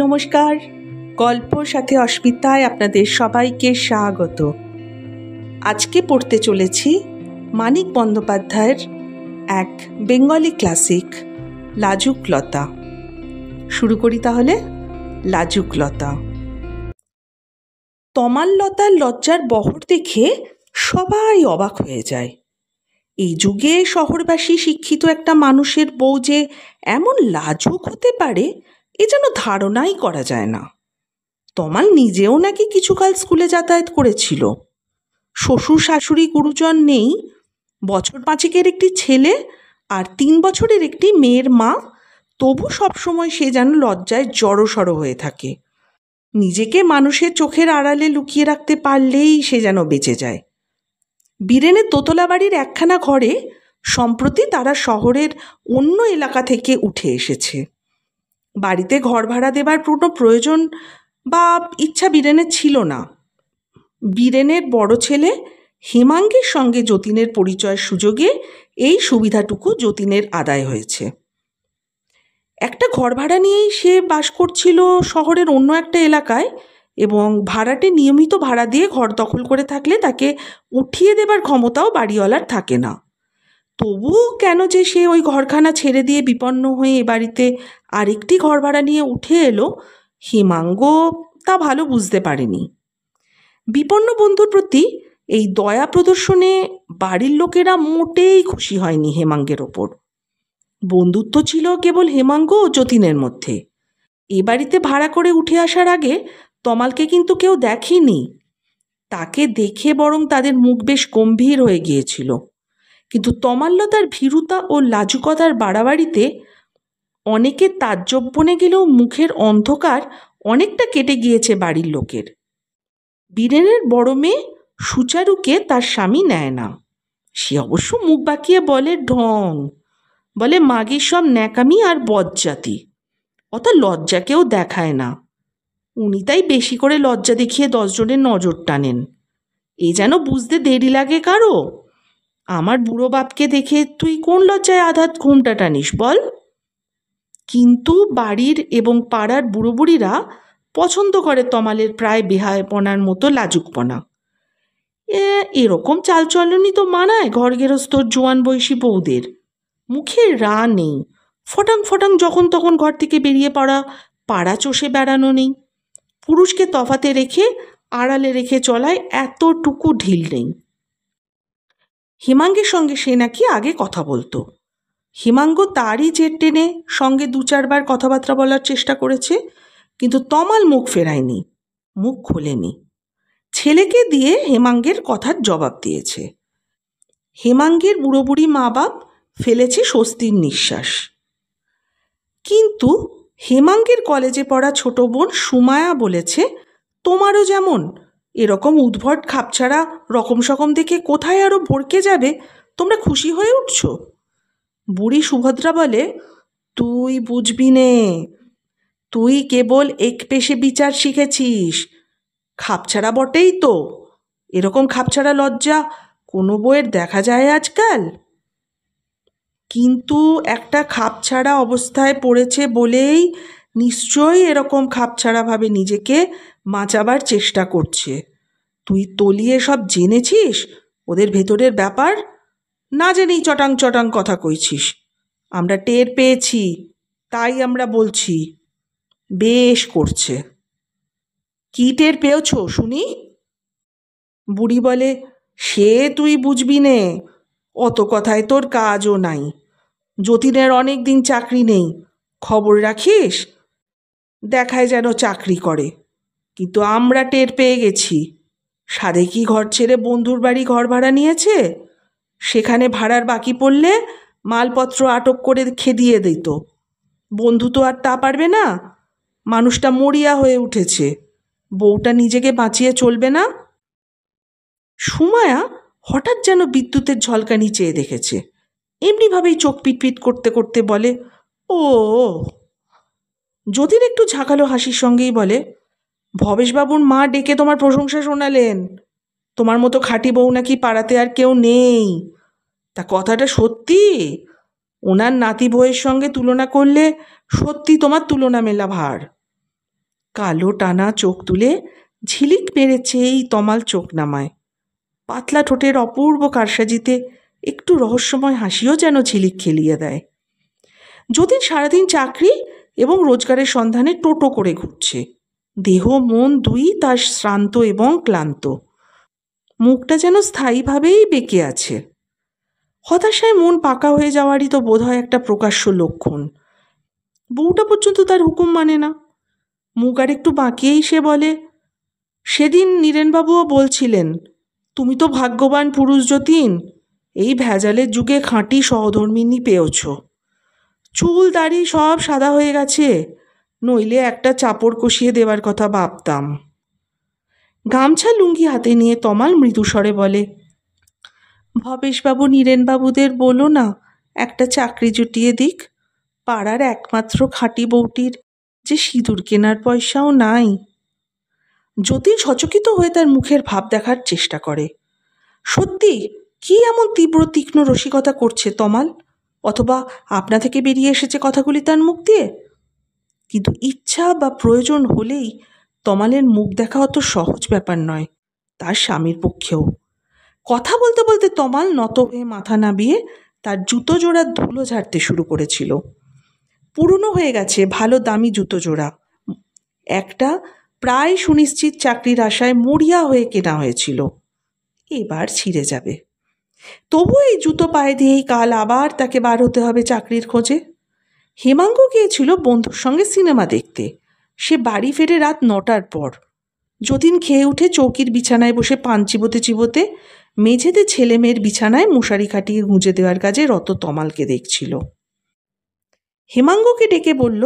নমস্কার, গল্প সাথে অস্মিতায় আপনাদের সবাইকে স্বাগত। আজকে পড়তে চলেছি মানিক বন্দ্যোপাধ্যায়ের এক বেঙ্গলি ক্লাসিক লাজুক লতা। শুরু করি তাহলে। লাজুক লতা। তমাল লতার লজ্জার বহর দেখে সবাই অবাক হয়ে যায়। এই যুগে শহরবাসী শিক্ষিত একটা মানুষের বউ যে এমন লাজুক হতে পারে এ যেন ধারণাই করা যায় না। তমাল নিজেও নাকি কিছুকাল স্কুলে যাতায়াত করেছিল। শ্বশুর শাশুড়ি গুরুজন নেই, বছর পাঁচেকের একটি ছেলে আর 3 বছরের একটি মেয়ের মা। তবু সবসময় সে যেন লজ্জায় জড়সড় হয়ে থাকে। নিজেকে মানুষের চোখের আড়ালে লুকিয়ে রাখতে পারলেই সে যেন বেঁচে যায়। বীরেনের দোতলা বাড়ির একখানা ঘরে সম্প্রতি তারা শহরের অন্য এলাকা থেকে উঠে এসেছে। বাড়িতে ঘর ভাড়া দেবার কোনো প্রয়োজন বা ইচ্ছা বীরেনের ছিল না। বীরেনের বড় ছেলে হেমাঙ্গের সঙ্গে যতীনের পরিচয়ের সুযোগে এই সুবিধাটুকু যতীনের আদায় হয়েছে। একটা ঘর ভাড়া নিয়েই সে বাস করছিল শহরের অন্য একটা এলাকায়, এবং ভাড়াটে নিয়মিত ভাড়া দিয়ে ঘর দখল করে থাকলে তাকে উঠিয়ে দেবার ক্ষমতাও বাড়িওয়ালার থাকে না। তবুও কেন যে সে ওই ঘরখানা ছেড়ে দিয়ে বিপন্ন হয়ে এ বাড়িতে আরেকটি ঘর ভাড়া নিয়ে উঠে এলো, হেমাঙ্গ তা ভালো বুঝতে পারেনি। বিপন্ন বন্ধুর প্রতি এই দয়া প্রদর্শনে বাড়ির লোকেরা মোটেই খুশি হয়নি হেমাঙ্গের ওপর। বন্ধুত্ব ছিল কেবল হেমাঙ্গ ও যতীনের মধ্যে। এ বাড়িতে ভাড়া করে উঠে আসার আগে তমালকে কিন্তু কেউ দেখেনি। তাকে দেখে বরং তাদের মুখ বেশ গম্ভীর হয়ে গিয়েছিল। কিন্তু তমাল্যতার ভীরুতা ও লাজুকতার বাড়াবাড়িতে অনেকে তাজ্জব বনে গেলেও মুখের অন্ধকার অনেকটা কেটে গিয়েছে বাড়ির লোকের। বীরেনের বড় মেয়ে সুচারুকে তার স্বামী নেয় না। সে অবশ্য মুখ বাঁকিয়ে বলে ঢং, বলে মাগির সব ন্যাকামি আর বজ্জাতি, অত লজ্জাকেও দেখায় না। উনি তাই বেশি করে লজ্জা দেখিয়ে 10 জনের নজর টানেন। এ যেন বুঝতে দেরি লাগে কারো। আমার বুড়ো বাপকে দেখে তুই কোন লজ্জায় আধাত ঘুমটা টানিস বল? কিন্তু বাড়ির এবং পাড়ার বুড়ো বুড়িরা পছন্দ করে তমালের প্রায় বেহায়াপনার মতো লাজুকপনা। এরকম চালচলনই তো মানায় ঘর গেরস্থর জোয়ান বয়সী বউদের। মুখে রা নেই, ফটাং ফটাং যখন তখন ঘর থেকে বেরিয়ে পড়া, পাড়া চষে বেড়ানো নেই। পুরুষকে তফাতে রেখে আড়ালে রেখে চলায় এতটুকু ঢিল নেই। হেমাঙ্গের সঙ্গে সে নাকি আগে কথা বলতো। হেমাঙ্গ তারই জের টেনে সঙ্গে 2-4 বার কথাবার্তা বলার চেষ্টা করেছে, কিন্তু তমাল মুখ ফেরায়নি, মুখ খোলেনি। ছেলেকে দিয়ে হেমাঙ্গের কথার জবাব দিয়েছে। হেমাঙ্গের বুড়ো বুড়ি মা বাপ ফেলেছে স্বস্তির নিঃশ্বাস। কিন্তু হেমাঙ্গের কলেজে পড়া ছোট বোন সুমায়া বলেছে, তোমারও যেমন এরকম উদ্ভট খাপছাড়া রকম সকম দেখে কোথায় আরও ভড়কে যাবে, তোমরা খুশি হয়ে উঠছ। বুড়ি সুভদ্রা বলে, তুই বুঝবি নে, তুই কেবল এক পেশে বিচার শিখেছিস। খাপছাড়া বটেই তো, এরকম খাপছাড়া লজ্জা কোনো বইয়ের দেখা যায় আজকাল? কিন্তু একটা খাপছাড়া অবস্থায় পড়েছে বলেই নিশ্চয়ই এরকম খাপছাড়াভাবে নিজেকে বাঁচাবার চেষ্টা করছে। তুই তলিয়ে সব জেনেছিস ওদের ভেতরের ব্যাপার, না জেনেই চটাং চটাং কথা কইছিস। আমরা টের পেয়েছি, তাই আমরা বলছি। বেশ করছে। কি টের পেয়েছ শুনি? বুড়ি বলে, সে তুই বুঝবি নে, অত কথায় তোর কাজও নাই। যতীনের অনেক দিন চাকরি নেই, খবর রাখিস? দেখায় যেন চাকরি করে, কিন্তু আমরা টের পেয়ে গেছি। সাদেকি ঘর ছেড়ে বন্ধুর বাড়ি ঘর ভাড়া নিয়েছে। সেখানে ভাড়ার বাকি পড়লে মালপত্র আটক করে খেদিয়ে দিত। বন্ধু তো আর তা পারবে না। মানুষটা মরিয়া হয়ে উঠেছে, বউটা নিজেকে বাঁচিয়ে চলবে না। সুমায়া হঠাৎ যেন বিদ্যুতের ঝলকানি চেয়ে দেখেছে। এমনিভাবেই চোখ পিটপিট করতে করতে বলে, ও। যতীন একটু ঝাঁকালো হাসির সঙ্গেই বলে, ভবেশবাবুর মা ডেকে তোমার প্রশংসা শোনালেন। তোমার মতো খাঁটি বউ নাকি পাড়াতে আর কেউ নেই। তা কথাটা সত্যি? ওনার নাতি বউয়ের সঙ্গে তুলনা করলে সত্যি তোমার তুলনা মেলা ভার। কালো টানা চোখ তুলে ঝিলিক মেরে চেয়েই তমাল চোখ নামায়। পাতলা ঠোঁটের অপূর্ব কারসাজিতে একটু রহস্যময় হাসিও যেন ঝিলিক খেলিয়ে দেয়। যতীন সারাদিন চাকরি এবং রোজগারের সন্ধানে টোটো করে ঘুরছে। দেহ মন দুই তার শ্রান্ত এবং ক্লান্ত। মুখটা যেন স্থায়ীভাবেই বেঁকে আছে। হতাশায় মন পাকা হয়ে যাওয়ারই তো বোধ হয় একটা প্রকাশ্য লক্ষণ। বউটা পর্যন্ত তার হুকুম মানে না। মুখ আর একটু বাঁকিয়েই সে বলে, সেদিন নীরেনবাবুও বলছিলেন, তুমি তো ভাগ্যবান পুরুষ যতীন, এই ভেজালের যুগে খাঁটি সহধর্মিণী পেয়েছ। চুল দাড়ি সব সাদা হয়ে গেছে, নইলে একটা চাপড় কষিয়ে দেওয়ার কথা ভাবতাম। গামছা লুঙ্গি হাতে নিয়ে তমাল মৃদুস্বরে বলে, ভবেশবাবু নীরেনবাবুদের বলো না একটা চাকরি জুটিয়ে দিক। পাড়ার একমাত্র খাঁটি বউটির যে সিঁদুর কেনার পয়সাও নাই। যতীন সচকিত হয়ে তার মুখের ভাব দেখার চেষ্টা করে। সত্যি কি এমন তীব্র তীক্ষ্ণ রসিকতা করছে তমাল? অথবা আপনা থেকে বেরিয়ে এসেছে কথাগুলি তার মুখ দিয়ে? কিন্তু ইচ্ছা বা প্রয়োজন হলেই তমালের মুখ দেখা অত সহজ ব্যাপার নয় তার স্বামীর পক্ষেও। কথা বলতে বলতে তমাল নত হয়ে মাথা নামিয়ে তার জুতো জোড়ার ধুলো ঝাড়তে শুরু করেছিল। পুরনো হয়ে গেছে ভালো দামি জুতো জোড়া। একটা প্রায় সুনিশ্চিত চাকরির আশায় মরিয়া হয়ে কেনা হয়েছিল, এবার ছিঁড়ে যাবে। তবু এই জুতো পায়ে দিয়েই কাল আবার তাকে বার হতে হবে চাকরির খোঁজে। হেমাঙ্গ গিয়েছিল বন্ধুর সঙ্গে সিনেমা দেখতে। সে বাড়ি ফেরে রাত 9টার পর। যতীন খেয়ে উঠে চৌকির বিছানায় বসে পান চিবোতে চিবোতে মেঝেতে ছেলে মেয়ের বিছানায় মশারি খাটিয়ে গুঁজে দেওয়ার কাজে রত তমালকে দেখছিল। হেমাঙ্গকে ডেকে বলল,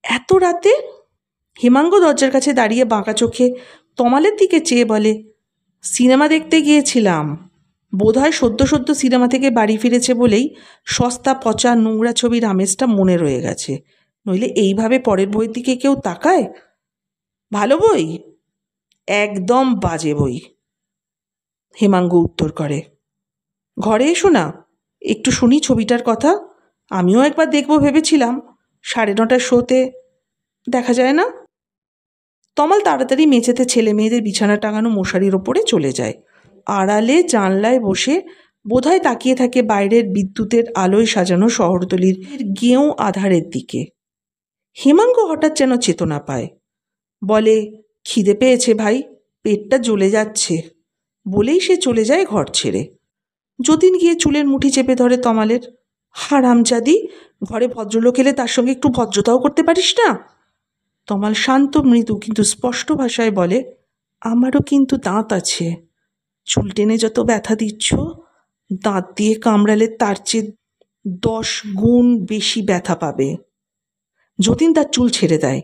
এত রাতে? হেমাঙ্গ দরজার কাছে দাঁড়িয়ে বাঁকা চোখে তমালের দিকে চেয়ে বলে, সিনেমা দেখতে গিয়েছিলাম। বোধহয় সদ্য সদ্য সিনেমা থেকে বাড়ি ফিরেছে বলেই সস্তা পচা নোংরা ছবির আমেজটা মনে রয়ে গেছে, নইলে এইভাবে পরের বইয়ের দিকে কেউ তাকায়? ভালো বই? একদম বাজে বই, হেমাঙ্গ উত্তর করে। ঘরে এসো না, একটু শুনি ছবিটার কথা। আমিও একবার দেখব ভেবেছিলাম, 9:30 শোতে। দেখা যায় না? তমাল তাড়াতাড়ি মেঝেতে ছেলে মেয়েদের বিছানা টাঙানো মশারির ওপরে চলে যায়। আড়ালে জানলায় বসে বোধহয় তাকিয়ে থাকে বাইরের বিদ্যুতের আলোয় সাজানো শহরতলির গেঁয়ো আধারের দিকে। হেমাঙ্গ হঠাৎ যেন চেতনা পায়। বলে, খিদে পেয়েছে ভাই, পেটটা জ্বলে যাচ্ছে। বলেই সে চলে যায় ঘর ছেড়ে। যতীন গিয়ে চুলের মুঠি চেপে ধরে তমালের। হারামজাদি, ঘরে ভদ্রলোক এলে তার সঙ্গে একটু ভদ্রতাও করতে পারিস না? তমাল শান্ত মৃদু কিন্তু স্পষ্ট ভাষায় বলে, আমারও কিন্তু দাঁত আছে। চুল টেনে যত ব্যথা দিচ্ছ, দাঁত দিয়ে কামড়ালে তার চেয়ে 10 গুণ বেশি ব্যথা পাবে। যতীন তার চুল ছেড়ে দেয়।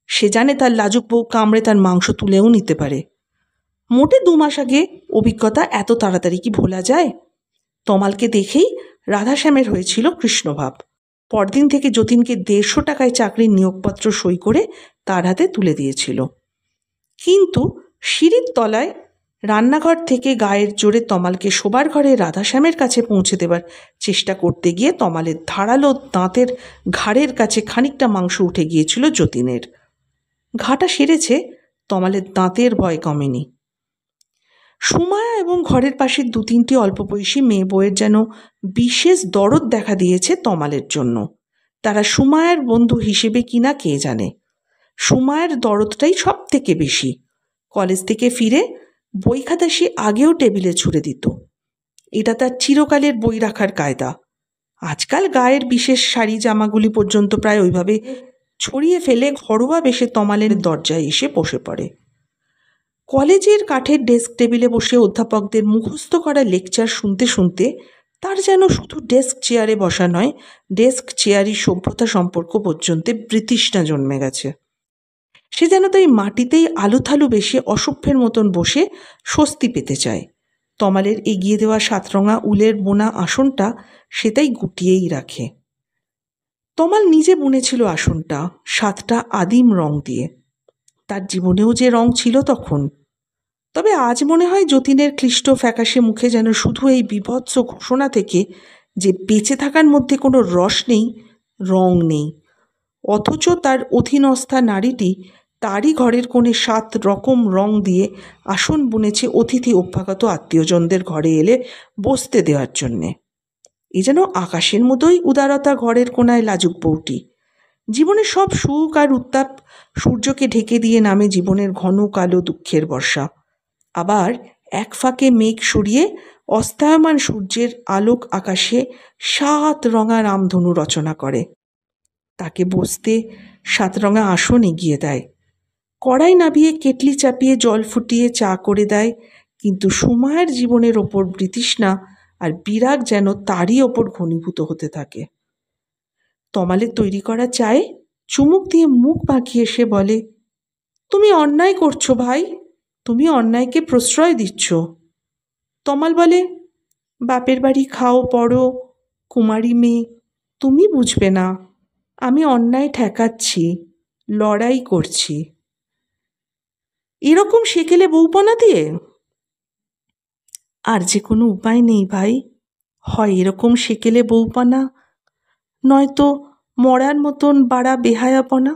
সে জানে তার লাজুক বউ কামড়ে তার মাংস তুলেও নিতে পারে। মোটে 2 মাস আগে অভিজ্ঞতা এত তাড়াতাড়ি কি ভোলা যায়? তমালকে দেখেই রাধাশ্যামের হয়েছিল কৃষ্ণভাব। পরদিন থেকে যতীনকে 150 টাকায় চাকরির নিয়োগপত্র সই করে তার হাতে তুলে দিয়েছিল। কিন্তু সিঁড়ির তলায় রান্নাঘর থেকে গায়ের জোরে তমালকে শোবার ঘরে রাধাশ্যামের কাছে পৌঁছে দেবার চেষ্টা করতে গিয়ে তমালের ধারালো দাঁতের ঘাড়ের কাছে খানিকটা মাংস উঠে গিয়েছিল যতীনের। ঘাটা সেরেছে, তমালের দাঁতের ভয় কমেনি। সুমায়া এবং ঘরের পাশের 2-3টি অল্প বয়সী মেয়ে বউয়ের যেন বিশেষ দরদ দেখা দিয়েছে তমালের জন্য। তারা সুমায়ার বন্ধু হিসেবে কিনা কে জানে। সুমায়ার দরদটাই সব থেকে বেশি। কলেজ থেকে ফিরে বই খাতা সে আগেও টেবিলে ছুঁড়ে দিত। এটা তার চিরকালের বই রাখার কায়দা। আজকাল গায়ের বিশেষ শাড়ি জামাগুলি পর্যন্ত প্রায় ওইভাবে ছড়িয়ে ফেলে ঘরোয়া বেশে তমালের দরজায় এসে বসে পড়ে। কলেজের কাঠের ডেস্ক টেবিলে বসে অধ্যাপকদের মুখস্থ করা লেকচার শুনতে শুনতে তার যেন শুধু ডেস্ক চেয়ারে বসা নয়, ডেস্ক চেয়ারই সভ্যতা সম্পর্ক পর্যন্ত বৃতৃষ্ণা জন্মে গেছে। সে যেন তাই মাটিতেই আলুথালু বেশে অসভ্যের মতন বসে স্বস্তি পেতে চায়। তমালের এগিয়ে দেওয়া 7 রঙা উলের বোনা আসনটা সে তাই গুটিয়েই রাখে। তমাল নিজে বুনেছিল আসনটা 7টা আদিম রং দিয়ে। তার জীবনেও যে রং ছিল তখন। তবে আজ মনে হয় যতীনের ক্লিষ্ট ফ্যাকাশে মুখে যেন শুধু এই বিভৎস ঘোষণা থেকে যে বেঁচে থাকার মধ্যে কোনো রস নেই, রং নেই, অথচ তার অধীনস্থা নারীটি তারই ঘরের কোণে 7 রকম রং দিয়ে আসন বুনেছে অতিথি অভ্যাগত আত্মীয়জনদের ঘরে এলে বসতে দেওয়ার জন্যে। এ যেন আকাশের মতোই উদারতা ঘরের কোণায় লাজুক বউটি। জীবনের সব সুখ আর উত্তাপ সূর্যকে ঢেকে দিয়ে নামে জীবনের ঘন কালো দুঃখের বর্ষা। আবার এক ফাঁকে মেঘ সরিয়ে অস্তায়মান সূর্যের আলোক আকাশে 7 রঙা রামধনু রচনা করে। তাকে বসতে 7 রঙা আসন এগিয়ে দেয়, কড়াই নাবিয়ে কেটলি চাপিয়ে জল ফুটিয়ে চা করে দেয়, কিন্তু সুমায়ের জীবনের ওপর বৃতৃষ্ণা আর বিরাগ যেন তারই ওপর ঘনীভূত হতে থাকে। তমালের তৈরি করা চায়ে চুমুক দিয়ে মুখ বাঁকিয়ে সে বলে, তুমি অন্যায় করছো ভাই, তুমি অন্যায়কে প্রশ্রয় দিচ্ছ। তমাল বলে, বাপের বাড়ি খাও পড়ো, কুমারী মেয়ে, তুমি বুঝবে না, আমি অন্যায় ঠেকাচ্ছি, লড়াই করছি। এরকম সেকেলে বউপনা দিয়ে আর যে কোনো উপায় নেই ভাই, হয় এরকম সেকেলে বউপনা, নয়তো মরার মতন বাড়া বেহায়াপনা।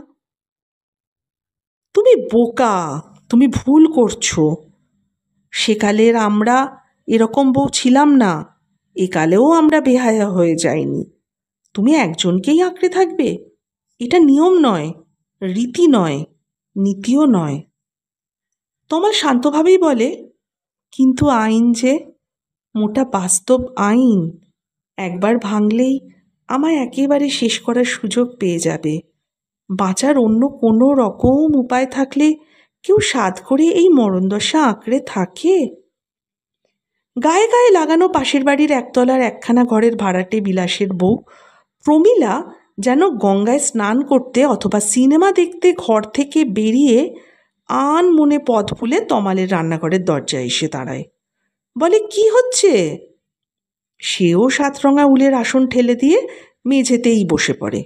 তুমি বোকা, তুমি ভুল করছো। সেকালের আমরা এরকম বউ ছিলাম না, একালেও আমরা বেহায়া হয়ে যাইনি। তুমি একজনকেই আঁকড়ে থাকবে, এটা নিয়ম নয়, রীতি নয়, নীতিও নয়। তমাল শান্তভাবেই বলে, কিন্তু আইন যে, মোটা বাস্তব আইন, একবার ভাঙলেই আমায় একেবারে শেষ করার সুযোগ পেয়ে যাবে। বাঁচার অন্য কোনো রকম উপায় থাকলে কেউ সাধ করে এই মরণদশা আঁকড়ে থাকে? গায়ে গায়ে লাগানো পাশের বাড়ির একতলার একখানা ঘরের ভাড়াটে বিলাসের বউ প্রমীলা যেন গঙ্গায় স্নান করতে অথবা সিনেমা দেখতে ঘর থেকে বেরিয়ে আন মনে পথ ভুলে তমালের রান্নাঘরের দরজায় এসে দাঁড়ায়। বলে, কি হচ্ছে? সেও 7 রঙা উলের আসন ঠেলে দিয়ে মেঝেতেই বসে পড়ে।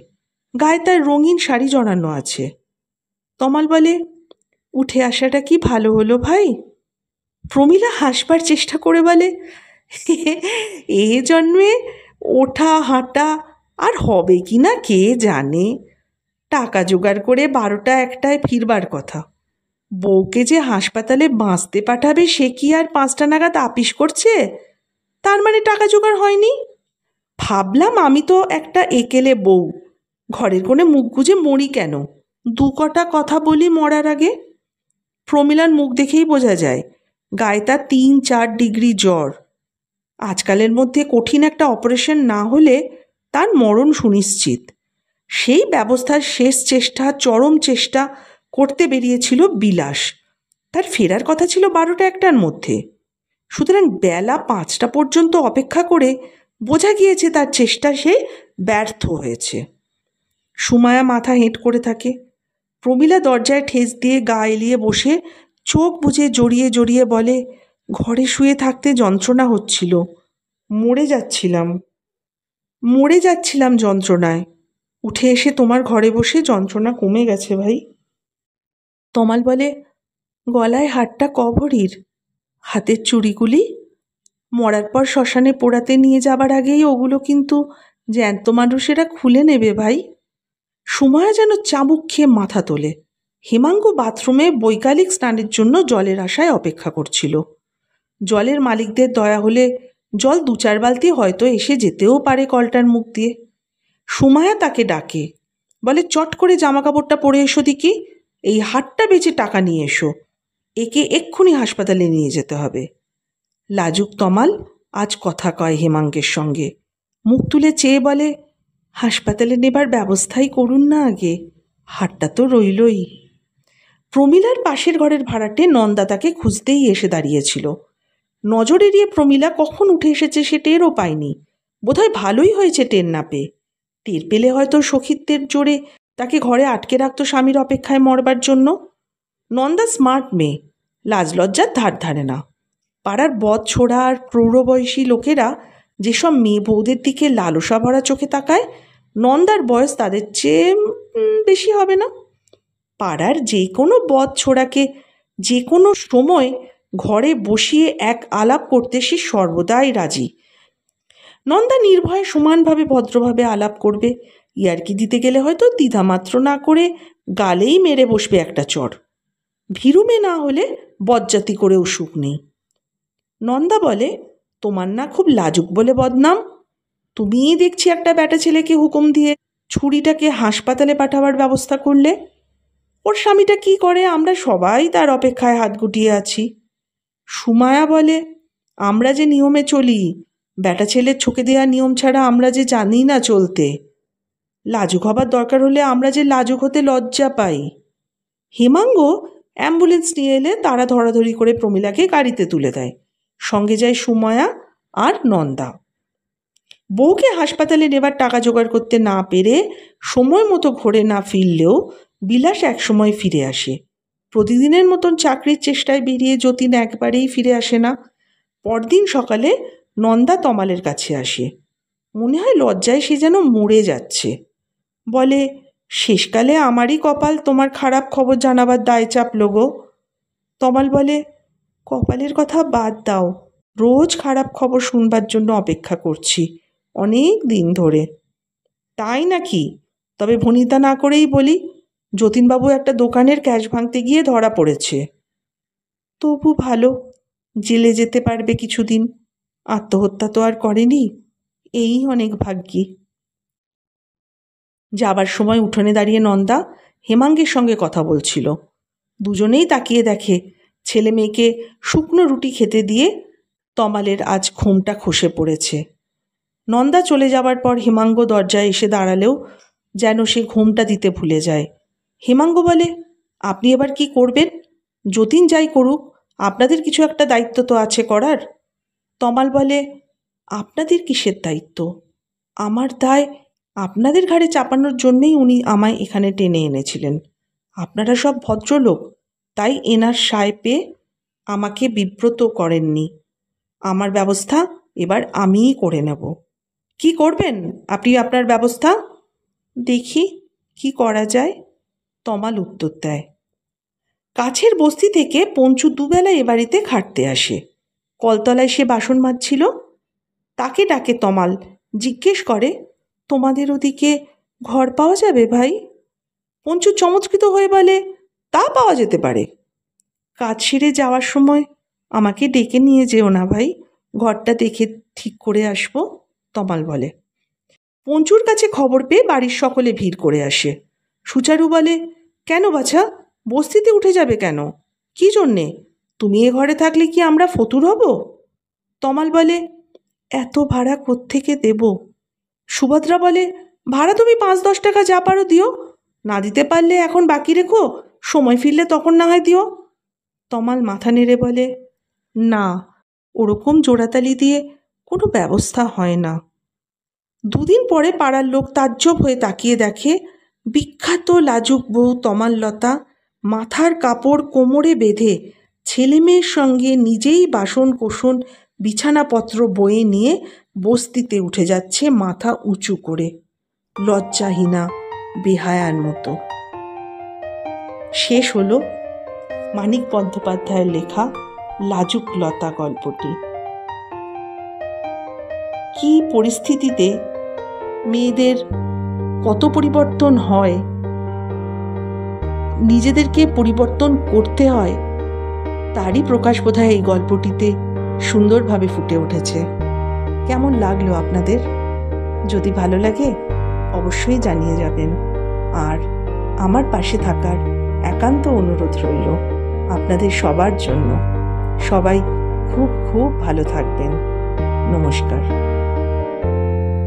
গায়ে তার রঙিন শাড়ি জড়ানো আছে। তমাল বলে, উঠে আসাটা কি ভালো হলো ভাই? প্রমীলা হাসবার চেষ্টা করে বলে, এ জন্মে ওঠা হাঁটা আর হবে কি না কে জানে, টাকা জোগাড় করে 12টা 1টায় ফিরবার কথা। বউকে যে হাসপাতালে বাঁচতে পাঠাবে সে কি আর 5টা নাগাদ আপিস করছে? তার মানে টাকা জোগাড় হয়নি। ভাবলাম আমি তো একটা একেলে বউ, ঘরের কোণে মুখ গুজে মরি কেন, 2 কটা কথা বলি মরার আগে। প্রমীলার মুখ দেখেই বোঝা যায় গায়ে তার 3-4 ডিগ্রি জ্বর। আজকালের মধ্যে কঠিন একটা অপারেশন না হলে তার মরণ সুনিশ্চিত। সেই ব্যবস্থার শেষ চেষ্টা, চরম চেষ্টা করতে বেরিয়েছিল বিলাস। তার ফেরার কথা ছিল 12টা 1টার মধ্যে। সুতরাং বেলা 5টা পর্যন্ত অপেক্ষা করে বোঝা গিয়েছে তার চেষ্টা সে ব্যর্থ হয়েছে। সুমায়া মাথা হেঁট করে থাকে। প্রমীলা দরজায় ঠেস দিয়ে গা এলিয়ে বসে চোখ বুজে জড়িয়ে জড়িয়ে বলে, ঘরে শুয়ে থাকতে যন্ত্রণা হচ্ছিল, মরে যাচ্ছিলাম যন্ত্রণায়। উঠে এসে তোমার ঘরে বসে যন্ত্রণা কমে গেছে ভাই। তমাল বলে, গলায় হারটা ক ভরির? হাতের চুড়িগুলি মরার পর শ্মশানে পোড়াতে নিয়ে যাবার আগেই ওগুলো কিন্তু জ্যান্ত মানুষেরা খুলে নেবে ভাই। সুমায়া যেন চাবুক খেয়ে মাথা তোলে। হেমাঙ্গ বাথরুমে বৈকালিক স্নানের জন্য জলের আশায় অপেক্ষা করছিল। জলের মালিকদের দয়া হলে জল 2-4 বালতি হয়তো এসে যেতেও পারে কলটার মুখ দিয়ে। সুমায়া তাকে ডাকে, বলে, চট করে জামাকাপড়টা পরে এসো দিকি, এই হাটটা বেচে টাকা নিয়ে এসো, একে এক্ষুনি হাসপাতালে নিয়ে যেতে হবে। লাজুক তমাল আজ কথা কয় হেমাঙ্গের সঙ্গে। মুখ তুলে চেয়ে বলে, হাসপাতালে নেবার ব্যবস্থাই করুন না আগে, হাটটা তো রইলই। প্রমীলার পাশের ঘরের ভাড়াটে নন্দা তাকে খুঁজতেই এসে দাঁড়িয়েছিল। নজর এড়িয়ে প্রমীলা কখন উঠে এসেছে সে টেরও পায়নি। বোধহয় ভালোই হয়েছে টের না পেয়ে। টের পেলে হয়তো সখিত্বের জোরে তাকে ঘরে আটকে রাখত স্বামীর অপেক্ষায় মরবার জন্য। নন্দা স্মার্ট মেয়ে, লাজ লজ্জার ধার ধারে না। পাড়ার বদ ছোড়া আর প্রৌঢ়বয়সী লোকেরা যেসব মেয়ে বউদের দিকে লালসা ভরা চোখে তাকায়, নন্দার বয়স তাদের চেয়ে বেশি হবে না। পাড়ার যে কোনো বদ ছোড়াকে যে কোনো সময় ঘরে বসিয়ে এক আলাপ করতে সে সর্বদাই রাজি। নন্দা নির্ভয়ে সমানভাবে ভদ্রভাবে আলাপ করবে, ইয়ার্কি দিতে গেলে হয়তো দ্বিধামাত্র না করে গালেই মেরে বসবে একটা চড়। ভীরুমে না হলে বজ্জাতি করেও সুখ নেই। নন্দা বলে, তোমার না খুব লাজুক বলে বদনাম। তুমিই দেখছি একটা ব্যাটা ছেলেকে হুকুম দিয়ে ছুরিটাকে হাসপাতালে পাঠাবার ব্যবস্থা করলে। ওর স্বামীটা কি করে আমরা সবাই তার অপেক্ষায় হাত গুটিয়ে আছি। সুমায়া বলে, আমরা যে নিয়মে চলি, ব্যাটা ছেলের ছকে দেওয়া নিয়ম ছাড়া আমরা যে জানি না চলতে। লাজুক হবার দরকার হলে আমরা যে লাজুক হতে লজ্জা পাই। হেমাঙ্গ অ্যাম্বুলেন্স নিয়ে এলে তারা ধরাধরি করে প্রমীলাকে গাড়িতে তুলে দেয়। সঙ্গে যায় সুমায়া আর নন্দা। বউকে হাসপাতালে নেবার টাকা জোগাড় করতে না পেরে সময় মতো ঘোরে না ফিরলেও বিলাস একসময় ফিরে আসে। প্রতিদিনের মতন চাকরির চেষ্টায় বেরিয়ে যতীন একবারেই ফিরে আসে না। পরদিন সকালে নন্দা তমালের কাছে আসে। মনে হয় লজ্জায় সে যেন মরে যাচ্ছে। বলে, শেষকালে আমারই কপাল তোমার খারাপ খবর জানাবার দায় চাপল গো। তমাল বলে, কপালের কথা বাদ দাও, রোজ খারাপ খবর শুনবার জন্য অপেক্ষা করছি অনেক দিন ধরে। তাই নাকি? তবে ভনিতা না করেই বলি, যতীনবাবু একটা দোকানের ক্যাশ ভাঙতে গিয়ে ধরা পড়েছে। তবু ভালো, জেলে যেতে পারবে কিছুদিন। আত্মহত্যা তো আর করেনি, এই অনেক ভাগ্যি। যাবার সময় উঠোনে দাঁড়িয়ে নন্দা হেমাঙ্গের সঙ্গে কথা বলছিল। দুজনেই তাকিয়ে দেখে ছেলে মেয়েকে শুকনো রুটি খেতে দিয়ে তমালের আজ ঘুমটা খসে পড়েছে। নন্দা চলে যাবার পর হেমাঙ্গ দরজায় এসে দাঁড়ালেও যেন সে ঘুমটা দিতে ভুলে যায়। হেমাঙ্গ বলে, আপনি এবার কি করবেন? যতীন যাই করুক, আপনাদের কিছু একটা দায়িত্ব তো আছে করার। তমাল বলে, আপনাদের কিসের দায়িত্ব? আমার দায় আপনাদের ঘাড়ে চাপানোর জন্যেই উনি আমায় এখানে টেনে এনেছিলেন। আপনারা সব ভদ্রলোক, তাই এনার সায় পেয়ে আমাকে বিব্রত করেননি। আমার ব্যবস্থা এবার আমিই করে নেব। কি করবেন আপনি আপনার ব্যবস্থা? দেখি কি করা যায়, তমাল উত্তর দেয়। কাছের বস্তি থেকে পঞ্চু দুবেলা এ বাড়িতে খাটতে আসে। কলতলায় সে বাসন মাজছিল। তাকে ডাকে তমাল, জিজ্ঞেস করে, তোমাদের ওদিকে ঘর পাওয়া যাবে ভাই? পঞ্চু চমৎকৃত হয়ে বলে, তা পাওয়া যেতে পারে। কাজ সেরে যাওয়ার সময় আমাকে ডেকে নিয়ে যেও না ভাই, ঘরটা দেখে ঠিক করে আসবো, তমাল বলে। পঞ্চুর কাছে খবর পেয়ে বাড়ির সকলে ভিড় করে আসে। সুচারু বলে, কেন বাছা, বস্তিতে উঠে যাবে কেন? কি জন্যে? তুমি এ ঘরে থাকলে কি আমরা ফতুর হব? তমাল বলে, এত ভাড়া কোত্থেকে দেব? সুভদ্রা বলে, ভাড়া তুমি 5-10 টাকা যা পারো দিও, না দিতে পারলে এখন বাকি রেখো, সময় ফিরলে তখন না হয় দিও। তমাল মাথা নেড়ে বলে, না, ওরকম জোড়াতালি দিয়ে কোনো ব্যবস্থা হয় না। দুদিন পরে পাড়ার লোক তাজ্জব হয়ে তাকিয়ে দেখে বিখ্যাত লাজুক বউ তমাললতা মাথার কাপড় কোমরে বেঁধে ছেলে মেয়ের সঙ্গে নিজেই বাসন কোসন বিছানাপত্র বয়ে নিয়ে বস্তিতে উঠে যাচ্ছে মাথা উঁচু করে, লজ্জাহীনা বেহায়ার মতো। শেষ হলো মানিক বন্দ্যোপাধ্যায়ের লেখা লাজুক লতা গল্পটি। কি পরিস্থিতিতে মেয়েদের কত পরিবর্তন হয়, নিজেদেরকে পরিবর্তন করতে হয়, তারই প্রকাশ বোধহয় এই গল্পটিতে সুন্দরভাবে ফুটে উঠেছে। কেমন লাগলো আপনাদের? যদি ভালো লাগে অবশ্যই জানিয়ে যাবেন। আর আমার পাশে থাকার একান্ত অনুরোধ রইল আপনাদের সবার জন্য। সবাই খুব খুব ভালো থাকবেন। নমস্কার।